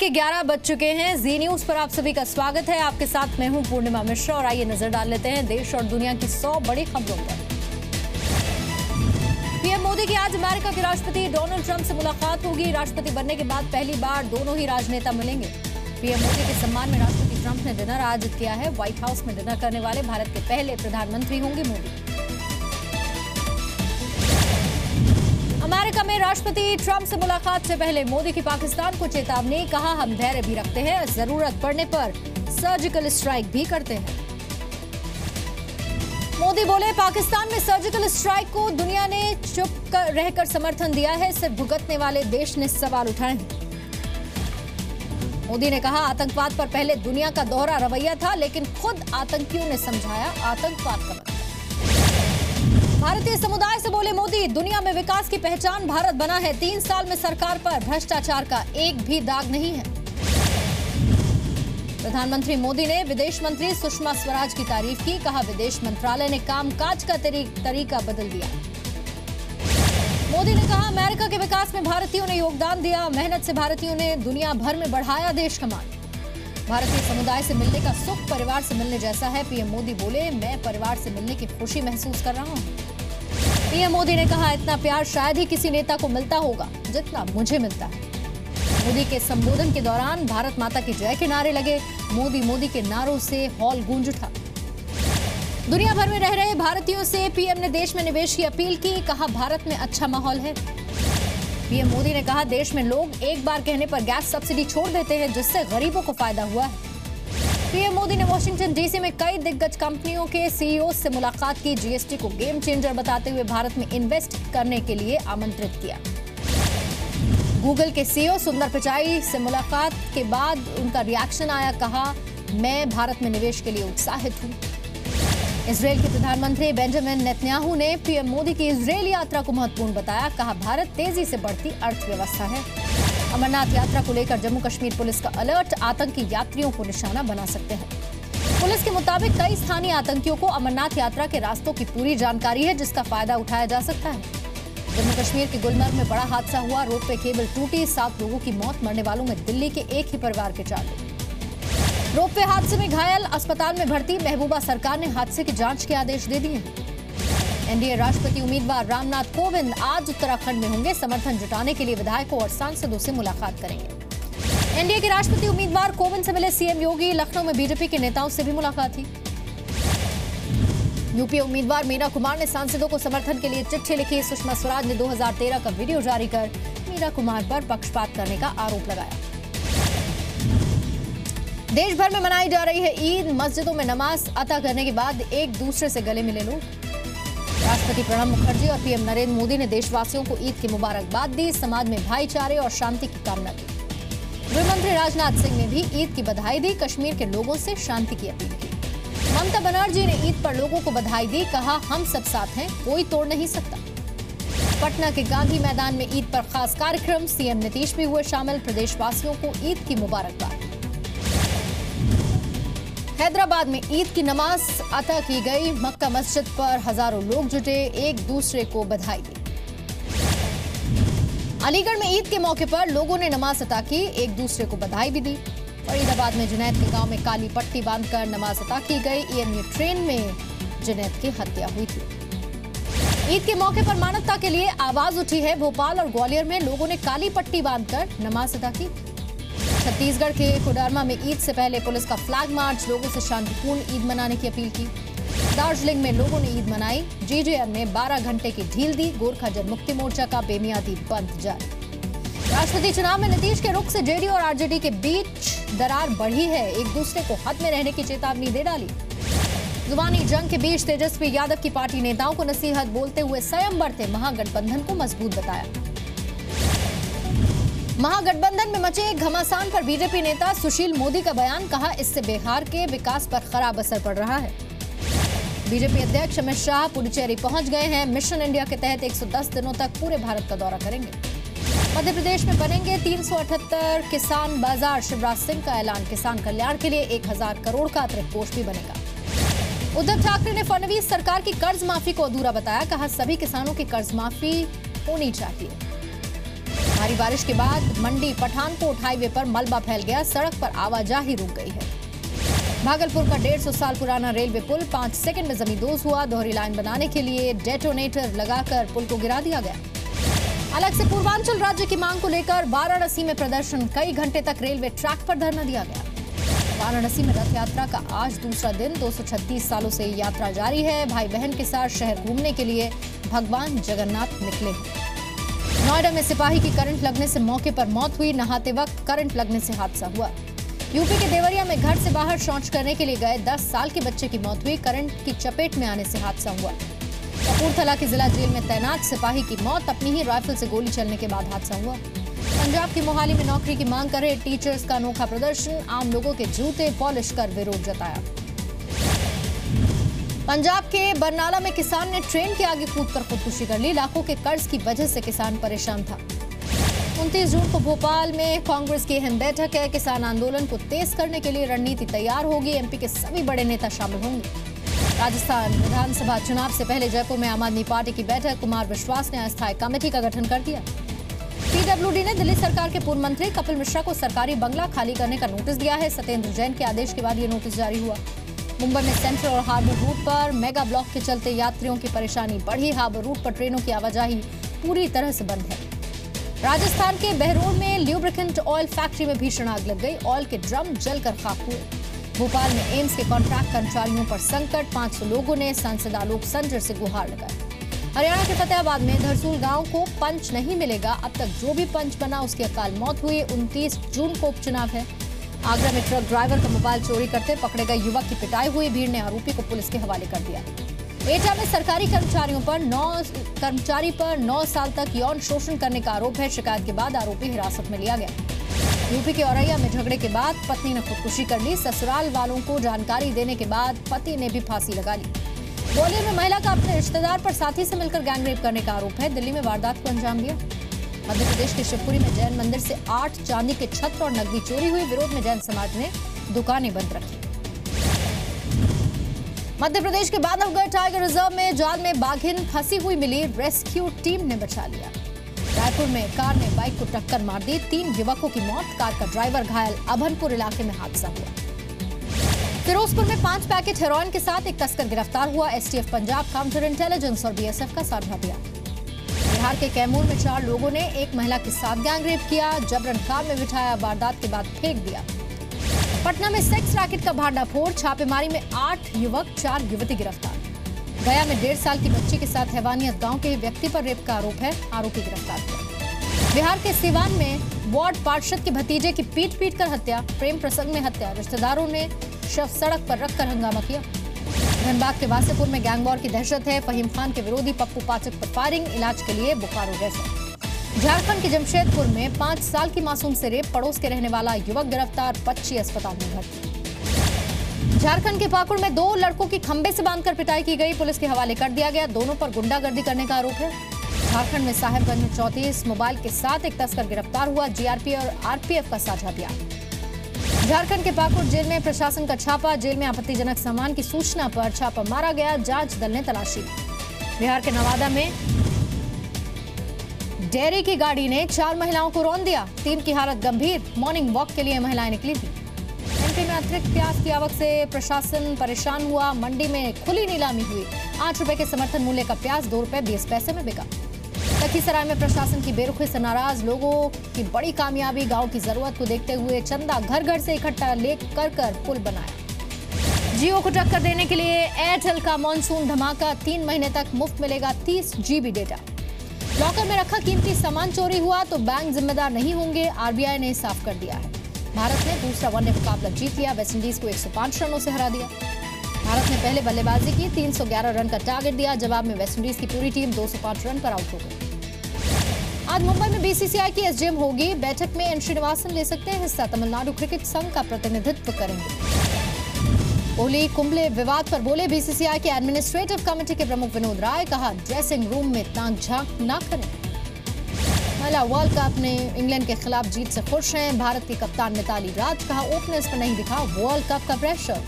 के 11 बज चुके हैं। जी न्यूज पर आप सभी का स्वागत है। आपके साथ मैं हूं पूर्णिमा मिश्रा और आइए नजर डाल लेते हैं देश और दुनिया की 100 बड़ी खबरों पर। पीएम मोदी की आज अमेरिका के राष्ट्रपति डोनाल्ड ट्रंप से मुलाकात होगी। राष्ट्रपति बनने के बाद पहली बार दोनों ही राजनेता मिलेंगे। पीएम मोदी के सम्मान में राष्ट्रपति ट्रंप ने डिनर आयोजित किया है। व्हाइट हाउस में डिनर करने वाले भारत के पहले प्रधानमंत्री होंगे मोदी। अमेरिका में राष्ट्रपति ट्रंप से मुलाकात से पहले मोदी की पाकिस्तान को चेतावनी, कहा हम धैर्य भी रखते हैं, जरूरत पड़ने पर सर्जिकल स्ट्राइक भी करते हैं। मोदी बोले पाकिस्तान में सर्जिकल स्ट्राइक को दुनिया ने चुप रहकर समर्थन दिया है, सिर्फ भुगतने वाले देश ने सवाल उठाए हैं। मोदी ने कहा आतंकवाद पर पहले दुनिया का दोहरा रवैया था, लेकिन खुद आतंकियों ने समझाया आतंकवाद का मतलब। भारतीय समुदाय से बोले मोदी, दुनिया में विकास की पहचान भारत बना है। 3 साल में सरकार पर भ्रष्टाचार का एक भी दाग नहीं है। प्रधानमंत्री मोदी ने विदेश मंत्री सुषमा स्वराज की तारीफ की, कहा विदेश मंत्रालय ने कामकाज का तरीका बदल दिया। मोदी ने कहा अमेरिका के विकास में भारतीयों ने योगदान दिया, मेहनत से भारतीयों ने दुनिया भर में बढ़ाया देश का मान। भारतीय समुदाय से मिलने का सुख परिवार से मिलने जैसा है। पीएम मोदी बोले मैं परिवार से मिलने की खुशी महसूस कर रहा हूं। पीएम मोदी ने कहा इतना प्यार शायद ही किसी नेता को मिलता होगा जितना मुझे मिलता है। मोदी के संबोधन के दौरान भारत माता की जय के नारे लगे। मोदी के नारों से हॉल गूंज उठा। दुनिया भर में रह रहे भारतीयों से पीएम ने देश में निवेश की अपील की, कहा भारत में अच्छा माहौल है। पीएम मोदी ने कहा देश में लोग एक बार कहने पर गैस सब्सिडी छोड़ देते हैं, जिससे गरीबों को फायदा हुआ है। पीएम मोदी ने वॉशिंगटन डीसी में कई दिग्गज कंपनियों के सीईओ से मुलाकात की। जीएसटी को गेम चेंजर बताते हुए भारत में इन्वेस्ट करने के लिए आमंत्रित किया। गूगल के सीईओ सुंदर पिचाई से मुलाकात के बाद उनका रिएक्शन आया, कहा मैं भारत में निवेश के लिए उत्साहित हूं। इजरायल के प्रधानमंत्री बेंजामिन नेतन्याहू ने पीएम मोदी की इजरायल यात्रा को महत्वपूर्ण बताया, कहा भारत तेजी से बढ़ती अर्थव्यवस्था है। अमरनाथ यात्रा को लेकर जम्मू कश्मीर पुलिस का अलर्ट, आतंकी यात्रियों को निशाना बना सकते हैं। पुलिस के मुताबिक कई स्थानीय आतंकियों को अमरनाथ यात्रा के रास्तों की पूरी जानकारी है, जिसका फायदा उठाया जा सकता है। जम्मू कश्मीर के गुलमर्ग में बड़ा हादसा हुआ, रोपवे केबल टूटी, 7 लोगों की मौत, मरने वालों में दिल्ली के एक ही परिवार के 4 लोग। रोपवे हादसे में घायल, अस्पताल में भर्ती। महबूबा सरकार ने हादसे की जांच के आदेश दे दिए हैं। एनडीए राष्ट्रपति उम्मीदवार रामनाथ कोविंद आज उत्तराखंड में होंगे। समर्थन जुटाने के लिए विधायकों और सांसदों से मुलाकात करेंगे। एनडीए के राष्ट्रपति उम्मीदवार कोविंद से मिले सीएम योगी। लखनऊ में बीजेपी के नेताओं से भी मुलाकात की। यूपी उम्मीदवार मीरा कुमार ने सांसदों को समर्थन के लिए चिट्ठी लिखी। सुषमा स्वराज ने 2013 का वीडियो जारी कर मीरा कुमार पर पक्षपात करने का आरोप लगाया। देश भर में मनाई जा रही है ईद। मस्जिदों में नमाज अता करने के बाद एक दूसरे से गले मिले लोग। राष्ट्रपति प्रणब मुखर्जी और पीएम नरेंद्र मोदी ने देशवासियों को ईद की मुबारकबाद दी। समाज में भाईचारे और शांति की कामना की। गृहमंत्री राजनाथ सिंह ने भी ईद की बधाई दी। कश्मीर के लोगों से शांति की अपील की। ममता बनर्जी ने ईद पर लोगों को बधाई दी, कहा हम सब साथ हैं, कोई तोड़ नहीं सकता। पटना के गांधी मैदान में ईद पर खास कार्यक्रम, सीएम नीतीश भी हुए शामिल। प्रदेशवासियों को ईद की मुबारकबाद। हैदराबाद में ईद की नमाज अता की गई। मक्का मस्जिद पर हजारों लोग जुटे, एक दूसरे को बधाई दी। अलीगढ़ में ईद के मौके पर लोगों ने नमाज अता की, एक दूसरे को बधाई भी दी। फरीदाबाद में जुनैद के गांव में काली पट्टी बांधकर नमाज अता की गई। ईएमयू ट्रेन में जुनैद की हत्या हुई थी। ईद के मौके पर मानवता के लिए आवाज उठी है। भोपाल और ग्वालियर में लोगों ने काली पट्टी बांधकर नमाज अता की। छत्तीसगढ़ के कोडरमा में ईद से पहले पुलिस का फ्लैग मार्च, लोगों से शांतिपूर्ण ईद मनाने की अपील की। दार्जिलिंग में लोगों ने ईद मनाई। जीजेएम ने 12 घंटे की ढील दी। गोरखा जनमुक्ति मोर्चा का बेमियादी बंद जारी। राष्ट्रपति चुनाव में नीतीश के रुख से जेडीयू और आरजेडी के बीच दरार बढ़ी है। एक दूसरे को हद में रहने की चेतावनी दे डाली। जुबानी जंग के बीच तेजस्वी यादव की पार्टी नेताओं को नसीहत, बोलते हुए संयम बरते, महागठबंधन को मजबूत बताया। महागठबंधन में मचे घमासान पर बीजेपी नेता सुशील मोदी का बयान, कहा इससे बिहार के विकास पर खराब असर पड़ रहा है। बीजेपी अध्यक्ष अमित शाह पुडुचेरी पहुंच गए हैं। मिशन इंडिया के तहत 110 दिनों तक पूरे भारत का दौरा करेंगे। मध्य प्रदेश में बनेंगे 378 किसान बाजार, शिवराज सिंह का ऐलान। किसान कल्याण के लिए 1000 करोड़ का अतिरिक्त कोष भी बनेगा। उद्धव ठाकरे ने फडणवीस सरकार की कर्ज माफी को अधूरा बताया, कहा सभी किसानों की कर्ज माफी होनी चाहिए। भारी बारिश के बाद मंडी पठानकोट हाईवे पर मलबा फैल गया, सड़क पर आवाजाही रुक गई है। भागलपुर का 150 साल पुराना रेलवे पुल 5 सेकंड में जमींदोज हुआ। दोहरी लाइन बनाने के लिए डेटोनेटर लगाकर पुल को गिरा दिया गया। अलग से पूर्वांचल राज्य की मांग को लेकर वाराणसी में प्रदर्शन, कई घंटे तक रेलवे ट्रैक पर धरना दिया गया। वाराणसी में रथ यात्रा का आज दूसरा दिन, 236 सालों से यात्रा जारी है। भाई बहन के साथ शहर घूमने के लिए भगवान जगन्नाथ निकले। नोएडा में सिपाही की करंट लगने से मौके पर मौत हुई, नहाते वक्त करंट लगने से हादसा हुआ। यूपी के देवरिया में घर से बाहर शौच करने के लिए गए 10 साल के बच्चे की मौत हुई, करंट की चपेट में आने से हादसा हुआ। कपूरथला की जिला जेल में तैनात सिपाही की मौत, अपनी ही राइफल से गोली चलने के बाद हादसा हुआ। पंजाब की मोहाली में नौकरी की मांग कर रहे टीचर्स का अनोखा प्रदर्शन, आम लोगों के जूते पॉलिश कर विरोध जताया। पंजाब के बरनाला में किसान ने ट्रेन के आगे कूदकर खुदकुशी कर ली, लाखों के कर्ज की वजह से किसान परेशान था। 29 जून को भोपाल में कांग्रेस की अहम बैठक है, किसान आंदोलन को तेज करने के लिए रणनीति तैयार होगी, एमपी के सभी बड़े नेता शामिल होंगे। राजस्थान विधानसभा चुनाव से पहले जयपुर में आम आदमी पार्टी की बैठक, कुमार विश्वास ने अस्थायी कमेटी का गठन कर दिया। पीडब्ल्यूडी ने दिल्ली सरकार के पूर्व मंत्री कपिल मिश्रा को सरकारी बंगला खाली करने का नोटिस दिया है। सत्येंद्र जैन के आदेश के बाद ये नोटिस जारी हुआ। मुंबई में सेंट्रल और हार्बर रूट पर मेगा ब्लॉक के चलते यात्रियों की परेशानी बढ़ी, हार्बर रूट पर ट्रेनों की आवाजाही पूरी तरह से बंद है। राजस्थान के बहरोड में ल्यूब्रिकेंट ऑयल फैक्ट्री में भीषण आग लग गई, ऑयल के ड्रम जलकर खाक हुए। भोपाल में एम्स के कॉन्ट्रैक्ट कर्मचारियों पर संकट, 500 लोगों ने सांसद आलोक संजर से गुहार लगाई। हरियाणा के फतेहाबाद में धरसूल गांव को पंच नहीं मिलेगा, अब तक जो भी पंच बना उसकी अकाल मौत हुई। 29 जून को उपचुनाव है। आगरा में ट्रक ड्राइवर का मोबाइल चोरी करते पकड़े गए युवक की पिटाई हुई, भीड़ ने आरोपी को पुलिस के हवाले कर दिया। एटा में सरकारी कर्मचारी पर 9 साल तक यौन शोषण करने का आरोप है, शिकायत के बाद आरोपी हिरासत में लिया गया। यूपी के औरैया में झगड़े के बाद पत्नी ने खुदकुशी कर ली, ससुराल वालों को जानकारी देने के बाद पति ने भी फांसी लगा ली। ग्वालियर में महिला का अपने रिश्तेदार पर साथी से मिलकर गैंगरेप करने का आरोप है, दिल्ली में वारदात को अंजाम दिया। मध्य प्रदेश के शिवपुरी में जैन मंदिर से 8 चांदी के छत्र और नकदी चोरी हुई, विरोध में जैन समाज ने दुकानें बंद रखी। मध्य प्रदेश के बांधवगढ़ टाइगर रिजर्व में जाल में बाघिन फंसी हुई मिली, रेस्क्यू टीम ने बचा लिया। रायपुर में कार ने बाइक को टक्कर मार दी, 3 युवकों की मौत, कार का ड्राइवर घायल, अभनपुर इलाके में हादसा हुआ। फिरोजपुर में 5 पैकेट हेरोइन के साथ एक तस्कर गिरफ्तार हुआ, एसटीएफ पंजाब काउंटर इंटेलिजेंस और बीएसएफ का साथ दिया। बिहार के कैमूर में 4 लोगों ने एक महिला के साथ गैंगरेप किया, जबरन कार में बिठाया, वारदात के बाद फेंक दिया। पटना में सेक्स रैकेट का भांडाफोड़, छापेमारी में 8 युवक 4 युवती गिरफ्तार। गया में 1.5 साल की बच्ची के साथ हैवानियत, गांव के व्यक्ति पर रेप का आरोप है, आरोपी गिरफ्तार किया। बिहार के सीवान में वार्ड पार्षद के भतीजे की पीट कर हत्या, प्रेम प्रसंग में हत्या, रिश्तेदारों ने शव सड़क पर रखकर हंगामा किया। धनबाद के वासेपुर में गैंगवॉर की दहशत है, फहीम खान के विरोधी पप्पू पाचक पर फायरिंग, इलाज के लिए बोकारो रेफर। झारखंड के जमशेदपुर में 5 साल की मासूम से रेप, पड़ोस के रहने वाला युवक गिरफ्तार, 25 अस्पताल में भर्ती। झारखंड के पाकुड़ में 2 लड़कों की खंबे से बांधकर पिटाई की गई, पुलिस के हवाले कर दिया गया, दोनों पर गुंडागर्दी करने का आरोप है। झारखंड में साहेबगंज में 34 मोबाइल के साथ एक तस्कर गिरफ्तार हुआ, जीआरपी और आरपीएफ का साझा अभियान। झारखंड के पाकुड़ जेल में प्रशासन का छापा, जेल में आपत्तिजनक सामान की सूचना पर छापा मारा गया, जांच दल ने तलाशी ली। बिहार के नवादा में डेयरी की गाड़ी ने 4 महिलाओं को रौंद दिया, 3 की हालत गंभीर, मॉर्निंग वॉक के लिए महिलाएं निकली थी। एमपी में अतिरिक्त प्याज की आवक से प्रशासन परेशान हुआ, मंडी में खुली नीलामी हुई, 8 रुपए के समर्थन मूल्य का प्याज 2 रुपए 20 पैसे में बिका। लखीसराय में प्रशासन की बेरुखी से नाराज लोगों की बड़ी कामयाबी, गांव की जरूरत को देखते हुए चंदा घर घर से इकट्ठा कर पुल बनाया। जियो को टक्कर देने के लिए एयरटेल का मॉनसून धमाका, 3 महीने तक मुफ्त मिलेगा 30 GB डेटा। लॉकर में रखा कीमती सामान चोरी हुआ तो बैंक जिम्मेदार नहीं होंगे, आरबीआई ने साफ कर दिया है। भारत ने दूसरा वनडे मुकाबला जीत लिया, वेस्टइंडीज को 105 रनों से हरा दिया। भारत ने पहले बल्लेबाजी की, 311 रन का टारगेट दिया, जवाब में वेस्टइंडीज की पूरी टीम 205 रन पर आउट हो गई। आज मुंबई में बीसीसीआई की एसडीएम होगी, बैठक में एन श्रीनिवासन ले सकते हैं हिस्सा, तमिलनाडु क्रिकेट संघ का प्रतिनिधित्व करेंगे। कोहली कुंबले विवाद पर बोले, बीसीसीआई के एडमिनिस्ट्रेटिव कमेटी के प्रमुख विनोद राय, कहा ड्रेसिंग रूम में ताक झांक न करें। महिला वर्ल्ड कप में इंग्लैंड के खिलाफ जीत से खुश हैं भारत की कप्तान मिताली राज, कहा ओपनर्स पर नहीं दिखा वर्ल्ड कप का प्रेशर।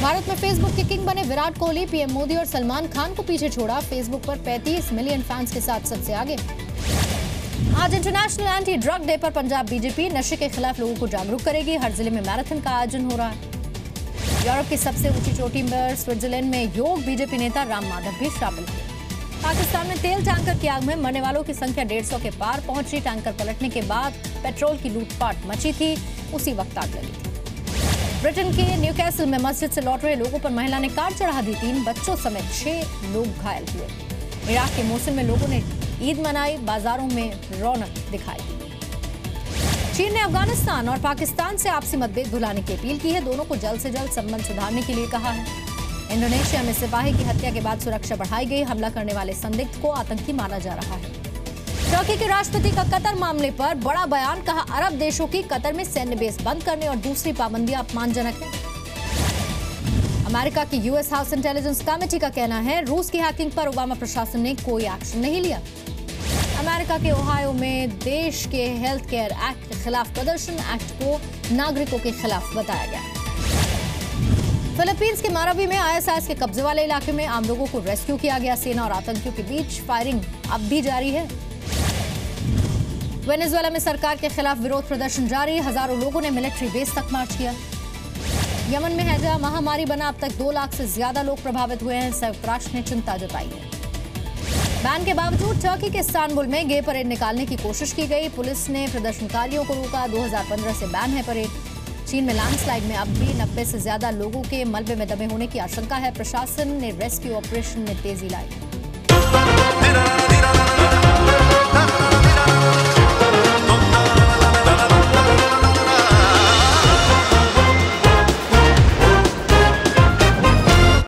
भारत में फेसबुक के किंग बने विराट कोहली, पीएम मोदी और सलमान खान को पीछे छोड़ा, फेसबुक पर 35 मिलियन फैंस के साथ सबसे आगे। आज इंटरनेशनल एंटी ड्रग डे पर पंजाब बीजेपी नशे के खिलाफ लोगों को जागरूक करेगी। हर जिले में मैराथन का आयोजन हो रहा है। यूरोप की सबसे ऊंची चोटी पर स्विट्जरलैंड में योग बीजेपी नेता राम माधव भी शामिल हुए। पाकिस्तान में तेल टैंकर की आग में मरने वालों की संख्या 150 के पार पहुंची। टैंकर पलटने के बाद पेट्रोल की लूटपाट मची थी, उसी वक्त आग लगी थी। ब्रिटेन के न्यूकैसल में मस्जिद से लौट रहे लोगों पर महिला ने कार चढ़ा दी। 3 बच्चों समेत 6 लोग घायल हुए। इराक के मौसम में लोगों ने ईद मनाई, बाजारों में रौनक दिखाई। चीन ने अफगानिस्तान और पाकिस्तान से आपसी मतभेद भुलाने की अपील की है। दोनों को जल्द से जल्द संबंध सुधारने के लिए कहा है। इंडोनेशिया में सिपाही की हत्या के बाद सुरक्षा बढ़ाई गई। हमला करने वाले संदिग्ध को आतंकी माना जा रहा है। टर्की के राष्ट्रपति का कतर मामले पर बड़ा बयान, कहा अरब देशों की कतर में सैन्य बेस बंद करने और दूसरी पाबंदियां अपमानजनक हैं। अमेरिका की यूएस हाउस इंटेलिजेंस कमेटी का कहना है रूस की हैकिंग पर ओबामा प्रशासन ने कोई एक्शन नहीं लिया। अमेरिका के ओहायो में देश के हेल्थ केयर एक्ट के खिलाफ प्रदर्शन, एक्ट को नागरिकों के खिलाफ बताया गया। फिलीपींस के मारावी में आईएसआईएस के कब्जे वाले इलाके में आम लोगों को रेस्क्यू किया गया। सेना और आतंकियों के बीच फायरिंग अब भी जारी है। वेनेजुएला में सरकार के खिलाफ विरोध प्रदर्शन जारी। हजारों लोगों ने मिलिट्री बेस तक मार्च किया। यमन में हैजा महामारी बना, अब तक 2 लाख से ज्यादा लोग प्रभावित हुए हैं। संयुक्त राष्ट्र ने चिंता जताई है। बैन के बावजूद टर्की के इस्तांबुल में गे परेड निकालने की कोशिश की गई। पुलिस ने प्रदर्शनकारियों को रोका। 2015 से बैन है परेड। चीन में लैंडस्लाइड में अब भी 90 से ज्यादा लोगों के मलबे में दबे होने की आशंका है। प्रशासन ने रेस्क्यू ऑपरेशन में तेजी लाई।